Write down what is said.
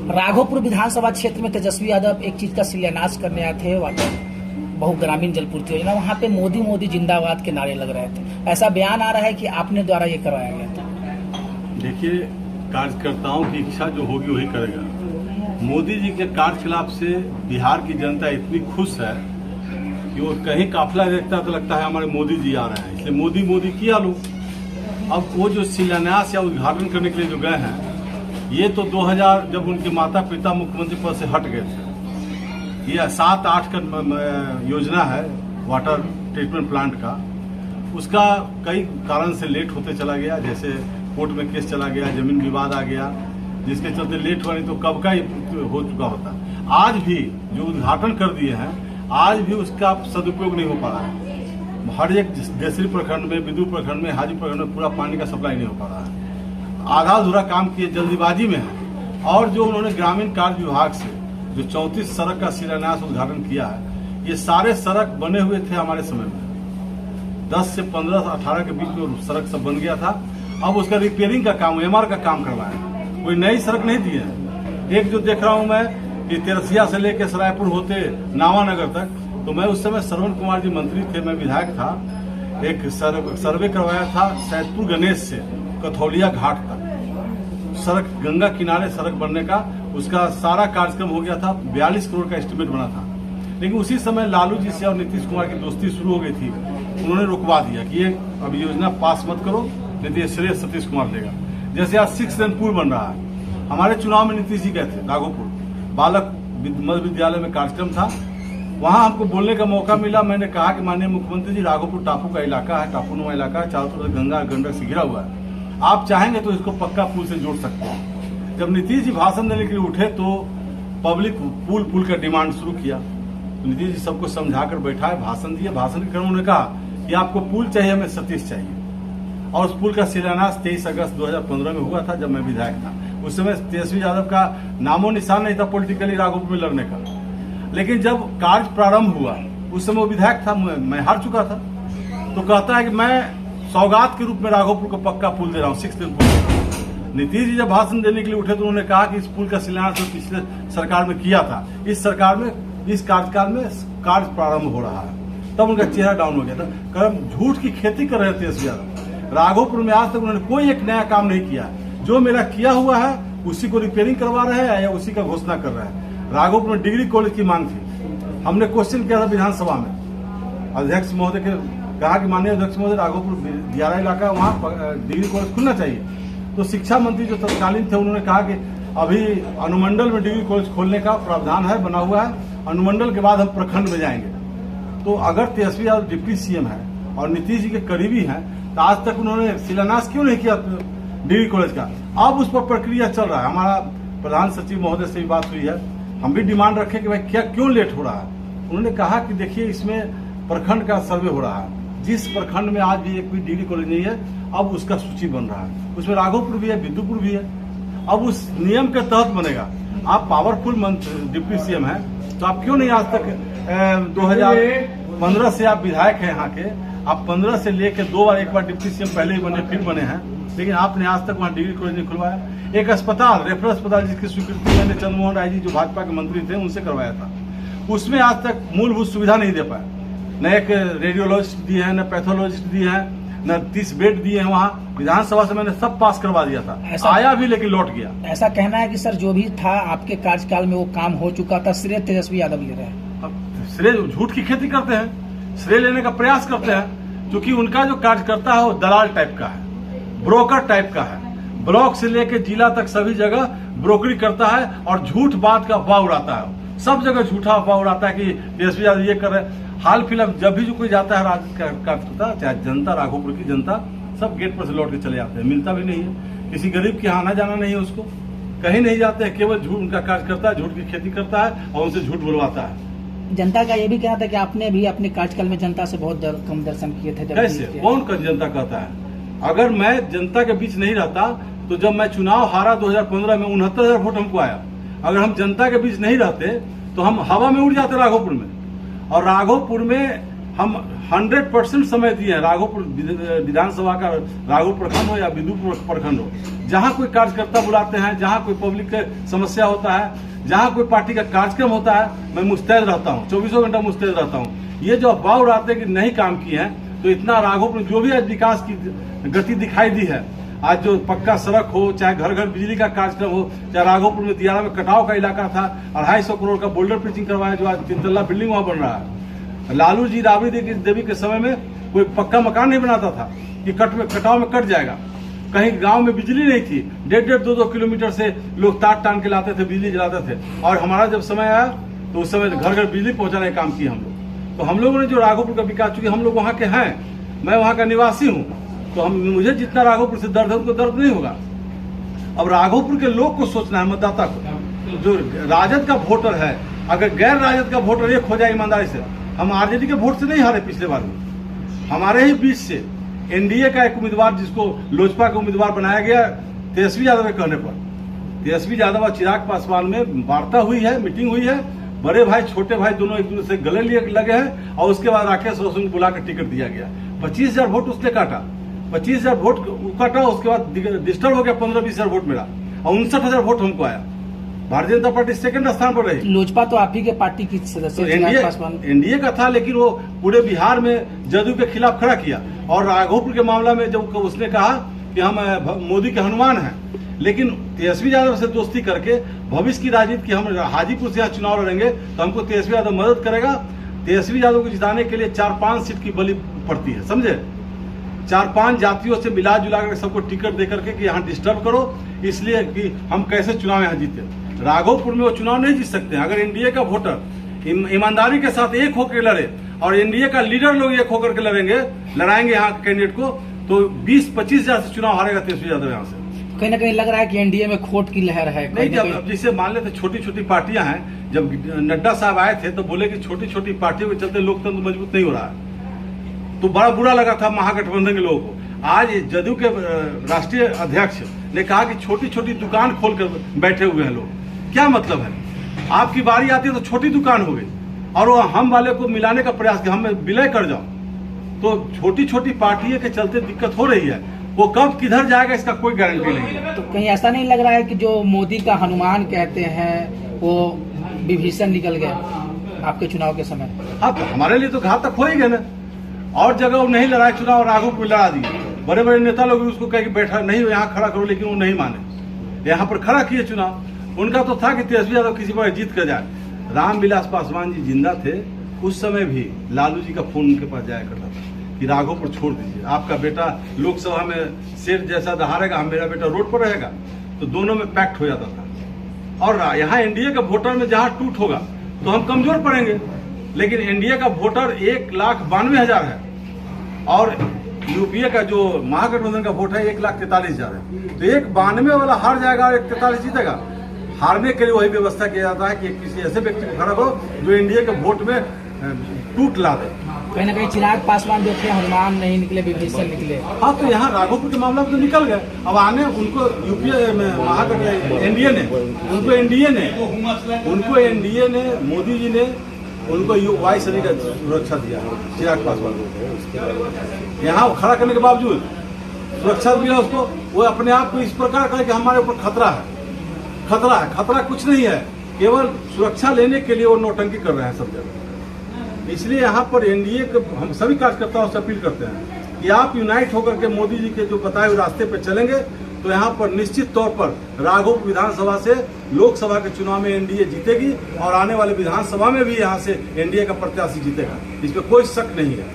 राघोपुर विधानसभा क्षेत्र में तेजस्वी यादव एक चीज का शिलान्यास करने आए थे, बहुग्रामीण जलपूर्ति योजना। वहाँ पे मोदी मोदी जिंदाबाद के नारे लग रहे थे। ऐसा बयान आ रहा है कि आपने द्वारा ये करवाया गया था। देखिए, कार्यकर्ताओं की इच्छा जो होगी वही करेगा। मोदी जी के कार्यकलाप से बिहार की जनता इतनी खुश है कि वो कहीं काफिला देखता तो लगता है हमारे मोदी जी आ रहे हैं, इसलिए मोदी मोदी किया लो। अब वो जो शिलान्यास या उद्घाटन करने के लिए जो गए हैं, ये तो 2000 जब उनके माता पिता मुख्यमंत्री पद से हट गए थे, ये 7-8 का योजना है वाटर ट्रीटमेंट प्लांट का। उसका कई कारण से लेट होते चला गया, जैसे कोर्ट में केस चला गया, जमीन विवाद आ गया, जिसके चलते लेट हुआ, नहीं तो कब का हो चुका होता। आज भी जो उद्घाटन कर दिए हैं, आज भी उसका सदुपयोग नहीं हो पा रहा है। हर एक देसरी प्रखंड में, बिदुर प्रखंड में, हाजी प्रखंड में पूरा पानी का सप्लाई नहीं हो पा रहा है। आधा अधूरा काम किए, जल्दीबाजी में है। और जो उन्होंने ग्रामीण कार्य विभाग से जो 34 सड़क का शिलान्यास उद्घाटन किया है, ये सारे सड़क बने हुए थे हमारे समय में। 10 से 15-18 के बीच में सड़क सब बन गया था। अब उसका रिपेयरिंग का काम, एमआर का काम करवाया, कोई नई सड़क नहीं दी है। एक जो देख रहा हूं मैं कि तेरसिया से लेकर सरायपुर होते नावानगर तक, तो मैं उस समय श्रवण कुमार जी मंत्री थे, मैं विधायक था। एक सर्वे करवाया था सैदपुर गणेश से कथौलिया घाट तक सड़क, गंगा किनारे सड़क बनने का, उसका सारा कार्यक्रम हो गया था। 42 करोड़ का एस्टिमेट बना था। लेकिन उसी समय लालू जी से और नीतीश कुमार की दोस्ती शुरू हो गई थी। उन्होंने रुकवा दिया कि ये अब योजना पास मत करो, नहीं तो ये श्रेय सतीश कुमार लेगा। जैसे आज 6 लेन पुल बन रहा है। हमारे चुनाव में नीतीश जी गए थे राघोपुर, बालक मध्य विद्यालय में कार्यक्रम था, वहां हमको बोलने का मौका मिला। मैंने कहा कि माननीय मुख्यमंत्री जी, राघोपुर टापू का इलाका है, टापूनुमा इलाका है, चारों तरफ गंगा गंडक से घिरा हुआ है, आप चाहेंगे तो इसको पक्का पुल से जोड़ सकते हैं। जब नीतीश जी भाषण देने के लिए उठे तो पब्लिक पुल का डिमांड शुरू किया। तो नीतीश जी सबको समझाकर बैठाए, भाषण दिए। भाषण के क्रम उन्होंने कहा कि आपको पुल चाहिए, हमें सतीश चाहिए। और उस पुल का शिलान्यास 23 अगस्त 2015 में हुआ था, जब मैं विधायक था। उस समय तेजस्वी यादव का नामो निशान नहीं था पॉलिटिकली राघोपुर में लड़ने का। लेकिन जब कार्य प्रारंभ हुआ, उस समय वो विधायक था, मैं हार चुका था। तो कहता है कि मैं सौगात के रूप में राघोपुर को पक्का पुल दे रहा हूँ, 6 लेन पुल। नीतीश जी जब भाषण देने के लिए उठे तो उन्होंने कहा कि इस पुल का शिलान्यास तो पिछले सरकार में किया था, इस सरकार में, इस कार्यकाल में कार्य प्रारंभ हो रहा है। तब उनका चेहरा डाउन हो गया था। कर्म झूठ की खेती कर रहे थे तेजस्वी यादव। राघोपुर में आज तक उन्होंने कोई एक नया काम नहीं किया। जो मेरा किया हुआ है उसी को रिपेयरिंग करवा रहे हैं या उसी का घोषणा कर रहे हैं। राघोपुर में डिग्री कॉलेज की मांग थी, हमने क्वेश्चन किया था विधानसभा में। अध्यक्ष महोदय के कहा कि माननीय अध्यक्ष महोदय, राघोपुर दियारा इलाका, वहाँ डिग्री कॉलेज खुलना चाहिए। तो शिक्षा मंत्री जो तत्कालीन थे उन्होंने कहा कि अभी अनुमंडल में डिग्री कॉलेज खोलने का प्रावधान है, बना हुआ है, अनुमंडल के बाद हम प्रखंड में जाएंगे। तो अगर तेजस्वी यादव डिप्टी सीएम है और नीतीश जी के करीबी हैं, तो आज तक उन्होंने शिलान्यास क्यों नहीं किया डिग्री कॉलेज का? अब उस पर प्रक्रिया चल रहा है। हमारा प्रधान सचिव महोदय से भी बात हुई है, हम भी डिमांड रखे कि भाई क्या क्यों लेट हो रहा है। उन्होंने कहा कि देखिए, इसमें प्रखंड का सर्वे हो रहा है, जिस प्रखंड में आज भी एक भी डिग्री कॉलेज नहीं है, अब उसका सूची बन रहा है। उसमें राघोपुर भी है, बिदुपुर भी है। अब उस नियम के तहत बनेगा। आप पावरफुल डिप्टी सीएम है, तो आप क्यों नहीं आज तक 2015 से आप विधायक हैं यहाँ के, आप 15 से लेकर 2 बार, एक बार डिप्टी सीएम पहले ही बने, फिर बने हैं, लेकिन आपने आज तक वहाँ डिग्री कॉलेज नहीं खुलवाया। एक अस्पताल, रेफरल अस्पताल, जिसकी स्वीकृति मैंने चंद्रमोहन राय जी जो भाजपा के मंत्री थे उनसे करवाया था, उसमें आज तक मूलभूत सुविधा नहीं दे पाया। न एक रेडियोलॉजिस्ट दिए हैं, न पैथोलॉजिस्ट दिए हैं, न 30 बेड दिए हैं। वहाँ विधानसभा से मैंने सब पास करवा दिया था, आया भी लेकिन लौट गया। ऐसा कहना है कि सर जो भी था आपके कार्यकाल में वो काम हो चुका था, श्रेय तेजस्वी यादव ले रहे हैं। अब श्रेय झूठ की खेती करते हैं, श्रेय लेने का प्रयास करते हैं, क्योंकि उनका जो कार्यकर्ता है वो दलाल टाइप का है, ब्रोकर टाइप का है। ब्लॉक से लेकर जिला तक सभी जगह ब्रोकरी करता है और झूठ बात का अफवाह उड़ाता है। सब जगह झूठा अफवाह उड़ाता है कि तेजस्वी यादव ये कर रहे हैं। हाल फिलहाल जब भी जो कोई जाता है कार्यकर्ता, चाहे जनता, राघोपुर की जनता, सब गेट पर से लौट के चले जाते हैं, मिलता भी नहीं है। किसी गरीब के यहाँ आना जाना नहीं है, उसको कहीं नहीं जाते हैं। केवल झूठ, उनका कार्यकर्ता झूठ की खेती करता है और उनसे झूठ बुलवाता है। जनता का ये भी कहना था कि आपने भी अपने कार्यकाल में जनता से बहुत कम दर्शन किए थे। कैसे? कौन जनता कहता है? अगर मैं जनता के बीच नहीं रहता तो जब मैं चुनाव हारा 2015 में 69,000 वोट हमको आया। अगर हम जनता के बीच नहीं रहते तो हम हवा में उड़ जाते राघोपुर में। और राघोपुर में हम 100% समय दिए हैं। राघोपुर विधानसभा का राघोपुर प्रखंड हो या विदुपुर प्रखंड हो, जहां कोई कार्यकर्ता बुलाते हैं, जहां कोई पब्लिक का समस्या होता है, जहां कोई पार्टी का कार्यक्रम होता है, मैं मुस्तैद रहता हूं, 24 घंटा मुस्तैद रहता हूं। ये जो अफवाह उड़ाते हैं कि नहीं काम किए हैं, तो इतना राघोपुर जो भी आज विकास की गति दिखाई दी है, आज जो पक्का सड़क हो, चाहे घर घर बिजली का कार्यक्रम हो, चाहे राघोपुर में दियारा में कटाव का इलाका था, 250 करोड़ का बोल्डर पिचिंग करवाया, जो आज 3 तल्ला बिल्डिंग वहां बन रहा है। लालू जी राबड़ी देवी के समय में कोई पक्का मकान नहीं बनाता था कि कटाव में कट जाएगा। कहीं गांव में बिजली नहीं थी, 1.5 2 किलोमीटर से लोग तार टान के लाते थे, बिजली जलाते थे। और हमारा जब समय आया तो उस समय घर घर बिजली पहुंचाने का काम किया हम लोग। तो हम लोगों ने जो राघोपुर का विकास, चूंकि हम लोग वहां के हैं, मैं वहां का निवासी हूं, तो मुझे जितना राघोपुर से दर्द है उनको दर्द नहीं होगा। अब राघोपुर के लोग को सोचना है, मतदाता को। जो राजद का वोटर है, अगर गैर राजद का वोटर एक हो जाए ईमानदारी से, हम आरजेडी के वोट से नहीं हारे पिछले बार में, हमारे ही बीच से एनडीए का एक उम्मीदवार, जिसको लोजपा का उम्मीदवार बनाया गया तेजस्वी यादव के कहने पर, तेजस्वी यादव और चिराग पासवान में वार्ता हुई है, मीटिंग हुई है, बड़े भाई छोटे भाई दोनों एक दूसरे से गले लगे हैं, और उसके बाद राकेश रोशन को बुलाकर टिकट दिया गया। 25,000 वोट उसने काटा, 25,000 वोट काटा, उसके बाद डिस्टर्ब हो गया 15-20,000 वोट मेरा, और 59,000 वोट हमको आया। भारतीय जनता पार्टी सेकंड स्थान पर रही। लोजपा तो आप ही के पार्टी की सदस्य, एनडीए का था, लेकिन वो पूरे बिहार में जदयू के खिलाफ खड़ा किया। और राघोपुर के मामला में जब उसने कहा कि हम मोदी के हनुमान हैं, लेकिन तेजस्वी यादव से दोस्ती करके भविष्य की राजनीति की, हम हाजीपुर से यहाँ चुनाव लड़ेंगे तो हमको तेजस्वी यादव मदद करेगा। तेजस्वी यादव को जिताने के लिए 4-5 सीट की बलि पड़ती है, समझे। 4-5 जातियों से मिला जुला कर सबको टिकट दे करके कि यहाँ डिस्टर्ब करो, इसलिए कि हम कैसे चुनाव यहाँ जीते। राघोपुर में वो चुनाव नहीं जीत सकते हैं। अगर एनडीए का वोटर ईमानदारी के साथ एक होकर लड़े, और एनडीए का लीडर लोग एक होकर के लड़ाएंगे यहाँ कैंडिडेट को, तो 20-25 हजार से चुनाव हारेगा तेजस्वी यादव यहाँ से। कहीं ना कहीं लग रहा है कि एनडीए में खोट की लहर है। नहीं, जब जिसे मान लेते छोटी छोटी पार्टियां हैं, जब नड्डा साहब आए थे तो बोले कि छोटी छोटी पार्टियों के चलते लोकतंत्र मजबूत नहीं हो रहा है, तो बड़ा बुरा लगा था महागठबंधन के लोगों को। आज जदयू के राष्ट्रीय अध्यक्ष ने कहा कि छोटी छोटी दुकान खोल कर बैठे हुए हैं लोग। क्या मतलब है? आपकी बारी आती है तो छोटी दुकान हो गई, और वो हम वाले को मिलाने का प्रयास किया, हम विलय कर जाओ। तो छोटी छोटी पार्टियों के चलते दिक्कत हो रही है। वो कब किधर जाएगा इसका कोई गारंटी नहीं है। तो कहीं ऐसा नहीं लग रहा है कि जो मोदी का हनुमान कहते हैं वो विभीषण निकल गया आपके चुनाव के समय? हाँ, तो हमारे लिए तो घातक हो ही गए ना। और जगह वो नहीं लड़ाए चुनाव, राघोपुर में लड़ा दिए। बड़े बड़े नेता लोग उसको कह के बैठा, नहीं यहाँ खड़ा करो, लेकिन वो नहीं माने, यहाँ पर खड़ा किए चुनाव। उनका तो था कि तेजस्वी यादव किसी पर जीत कर जाए। रामविलास पासवान जी जिंदा थे उस समय भी लालू जी का फोन उनके पास जाया करता था कि राघोपुर छोड़ दीजिए, आपका बेटा लोकसभा में शेर जैसा दहाड़ेगा, मेरा बेटा रोड पर रहेगा। तो दोनों में पैक्ट हो जाता था। और यहाँ एनडीए का वोटर में जहां टूट होगा तो हम कमजोर पड़ेंगे, लेकिन एनडीए का वोटर 1,92,000 है, और यूपीए का जो महागठबंधन का वोट है 1,43,000 है। तो 1,92 वाला हार जाएगा और 1,43 जीतेगा। हारने के लिए वही व्यवस्था किया जाता है कि किसी ऐसे व्यक्ति को खड़ा करो जो एनडीए के वोट में टूट ला दे। कहीं ना कहीं चिराग पासवान जो थे हनुमान नहीं निकले, विभीषण निकले। हाँ, तो यहाँ राघोपुर के मामला में तो निकल गए। अब आने उनको यूपीए में एनडीए ने मोदी जी ने उनको वायु सेना का सुरक्षा दिया चिराग पासवान को। यहाँ खड़ा करने के बावजूद सुरक्षा दिया उसको। वो अपने आप को इस प्रकार कहे कि हमारे ऊपर खतरा है। खतरा कुछ नहीं है, केवल सुरक्षा लेने के लिए वो नौटंकी कर रहे हैं सब जगह। इसलिए यहाँ पर एनडीए के हम सभी कार्यकर्ताओं से अपील करते हैं कि आप यूनाइट होकर के मोदी जी के जो बताए हुए रास्ते पर चलेंगे तो यहाँ पर निश्चित तौर पर राघोपुर विधानसभा से लोकसभा के चुनाव में एनडीए जीतेगी, और आने वाले विधानसभा में भी यहाँ से एनडीए का प्रत्याशी जीतेगा। इसमें कोई शक नहीं है।